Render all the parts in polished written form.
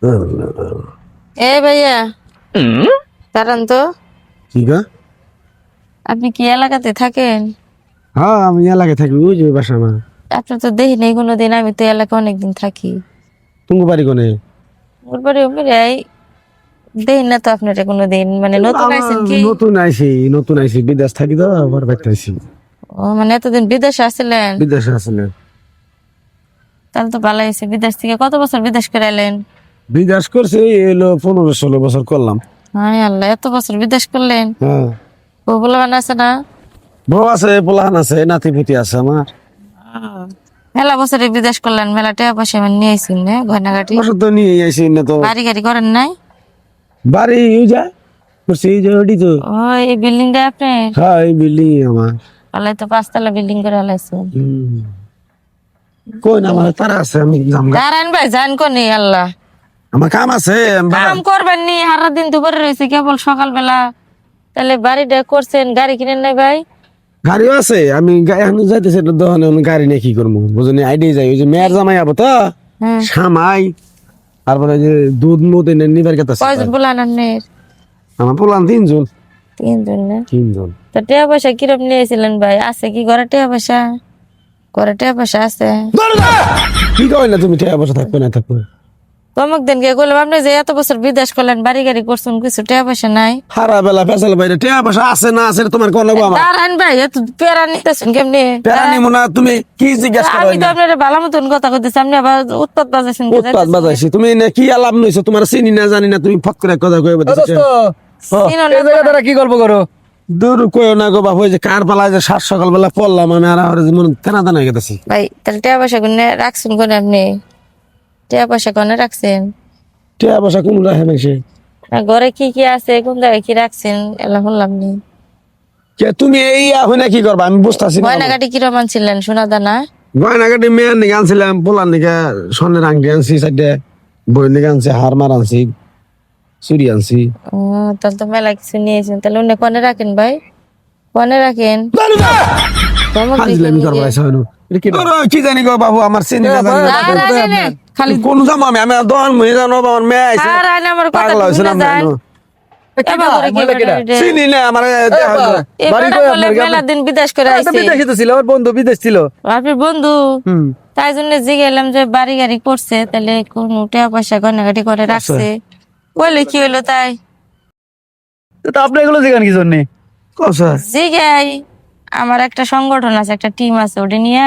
এ ভাইয়া দাঁড়ান তো, কি গা? আপনি কি এলাকাতে থাকেন? হ্যাঁ, আমি এলাকায় থাকি, ওই যে বাসা আমার। আপনার তো দেখি নেই কোনোদিন, আমি তো এলাকা অনেকদিন থাকি। তুমি বাড়ি কোনে? ওর বাড়ি ওমরাই, দেখি না তো আপনার কোনোদিন, মানে নতুন আইছেন কি? নতুন আইছি, বিদেশ থাকি তো, আবার বাইতে আইছি। ও মানে এতদিন বিদেশে আসছিলেন? বিদেশে আসলে তাহলে তো ভালো হয়েছে। বিদেশ থেকে কত বছর বিদেশ করে এলেন? বিদেশ করছি, এলো 15-16 বছর করলাম। হায় আল্লাহ, এত বছর বিদেশ করলেন? হ্যাঁ, ও বলে আছে না? বউ আছে, পোলাহান আছে, নাতি পুতি আছে আমার। মেলা বছরে বিদেশ করলেন, মেলা টাকা পয়সা মানে নিয়ে আইসেন না, গয়নাগাটি? বছর তো নিয়ে আইছি না তো। বাড়ি গাড়ি করেন নাই? বাড়ি ইউ যা করছি, এই যে ওটি তো। ও এই বিল্ডিংটা আপনার? হ্যাঁ, এই বিল্ডিং আমার। আল্লাহ তো 5 তলা বিল্ডিং করে আলাইছেন। কই না, আমার তারা আছে, আমি জামগা। দাঁড়ান ভাই, জান কোনি আল্লাহ। আমার কাম আছে, কাম করবেন নি, সারা দিন দুপুরে রয়েছে কেবল সকালবেলা। তাহলে বাড়িটা করছেন, গাড়ি কিনেন নাই ভাই? গাড়িও আছে, আমি এখন যাইতেছি দোকানে, আমি গাড়ি নিয়ে কি করবো বুঝলি, আইডিয়া যাই, ওই যে মেয়ের জামাই আবো তো হ্যাঁ। সামাই, তারপরে যে দুধ মুধ এনে নিবার কথা। কয়জন বলান আপনার? আমার পোলান 3 জন। 3 জন না? 3 জন। তো টাকা পয়সা কিরম নিয়েছিলেন ভাই? আছে কি ঘরে টাকা পয়সা? ঘরে টাকা পয়সা আছে? কি কই না তুমি, টাকা পয়সা থাকবে না থাকবে? তমক দিন কে বললাম, আপনি যে এত বছর বিদেশ করলেন, বাড়ি গাড়ি করছেন, কিছু টাকা পয়সা নাই? সারা বেলা ফেসাল বাইরে, টাকা পয়সা আছে না আছে তোমার কোন আমার? দাঁড়ান ভাই, এত পেরা নিতেছেন কেমনি? প্যারা নিমো না, তুমি কি জিজ্ঞাসা করো? আমি তো আপনার ভালো মতন কথা কইতেছি, আপনি আবার উৎপাত বাজাইছেন। উৎপাত বাজাইছি, তুমি না কি আলাপ নইছো, তোমার চিনি না জানি না, তুমি ফট করে কথা কইবে বলতেছ। কি গল্প করো? দূর কইও না গো বাবু, ওই যে কার পালায় যে 7 সকালবেলা পড়লাম আমি, আর মন তেনা তেনা হয়ে গেছি। ভাই তাহলে টাকা পয়সা কোনে রাখছেন, কোনে আপনি টাকা পয়সা কোনে রাখছেন? টাকা পয়সা কোন রাখে না সে? আর ঘরে কি কি আছে, কোন জায়গায় কি রাখছেন, এলা বললাম নি। কে তুমি এই হইনা কি করবা আমি বুঝতাছি না। গয়নাগাটি কিরম আনছিলেন, সোনা দানা? গয়নাগাটি মেয়ের নিকে আনছিলাম, পোলার নিকে স্বর্ণের আংটি আনছি, সাইডে বই নিকে আনছি, হারমার আনছি, চুরি আনছি। ও তাহলে তো মেলা কিছু নিয়েছেন। তাহলে উনি কোনে রাখেন ভাই, কোনে রাখেন? ধমক ফাজলামি দিছেন করবা নিজে। এসে হইনো। কি জানি গো বাবু, আমার চিনি না জানি না। আর আনে নে, খালি কোন যাবো আমি, আমি দোকান মহি জানো, আমার মেয়ে আইছে। আর আনে আমার কথা পাগলা হইছে না শুনে যান। আমি। এবার করে কি বেটা রে? চিনি না আমার দেখা হইলো। এই বেটা বলে মেলা দিন বিদেশ করে আইছে। বিদেশে তো ছিল, আমার বন্ধু বিদেশ ছিল। আপনার বন্ধু? তাই জন্য জিগেলাম যে বাড়ি গাড়ি করছে, তাহলে কোন টাকা পয়সা গয়নাগাটি করে রাখছে, বলে কি হইলো তাই? তো আপনি এগুলো জিগান কি জন্য? কসা জিগাই, আমার একটা সংগঠন আছে, একটা টিম আছে, ওটা নিয়ে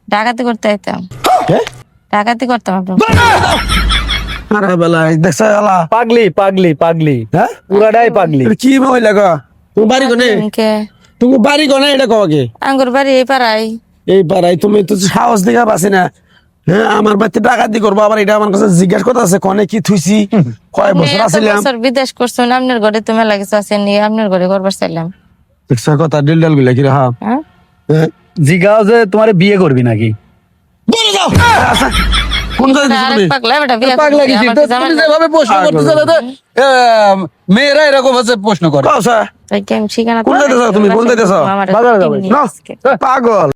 ডাকাতি করতে আইতাম। ডাকাতি করতাম আপনার। আরে বেলা দেখছ আলা, পাগলি পাগলি পাগলি, হ্যাঁ পুরাটাই পাগলি। কি মহিলা গো, তুমি বাড়ি কোনে? কে? তুমি বাড়ি কোনে এটা কও আগে? আঙ্গুর বাড়ি এই পাড়াই। এই পাড়াই? তুমি তো সাহস দেখা পাচ্ছি না। হ্যাঁ, আমার বাড়িতে ডাকাতি করবো, আবার এটা আমার কাছে জিজ্ঞাসা করতে আছে কনে কি থুইছি, কয় বছর আছিলাম। বছর বিদেশ করছেন, আপনার ঘরে তো মেলা কিছু আছে, নিয়ে আপনার ঘরে করবার চাইলাম। দেখছ কথা, ডিল ডাল গুলা কি হ্যাঁ। হ্যাঁ হ্যাঁ, জিগাও যে তোমার বিয়ে করবি নাকি? বলে যাও। আচ্ছা, কোন জায়গায় দিছো আরেক তুমি? পাগলা বেটা বিয়ে পাগলা করছে, গেছি। আমাকে তুমি জামাই যেভাবে প্রশ্ন করতেছো না, মেয়েরা এরকম হচ্ছে প্রশ্ন করে। কও স্যার, ভাই, কি আমি ঠিকানা কোন জায়গায় যাও তুমি? কোন জায়গায় যাও? আমার বাজারে যাবো। টিম নিয়ে আজকে। পাগল।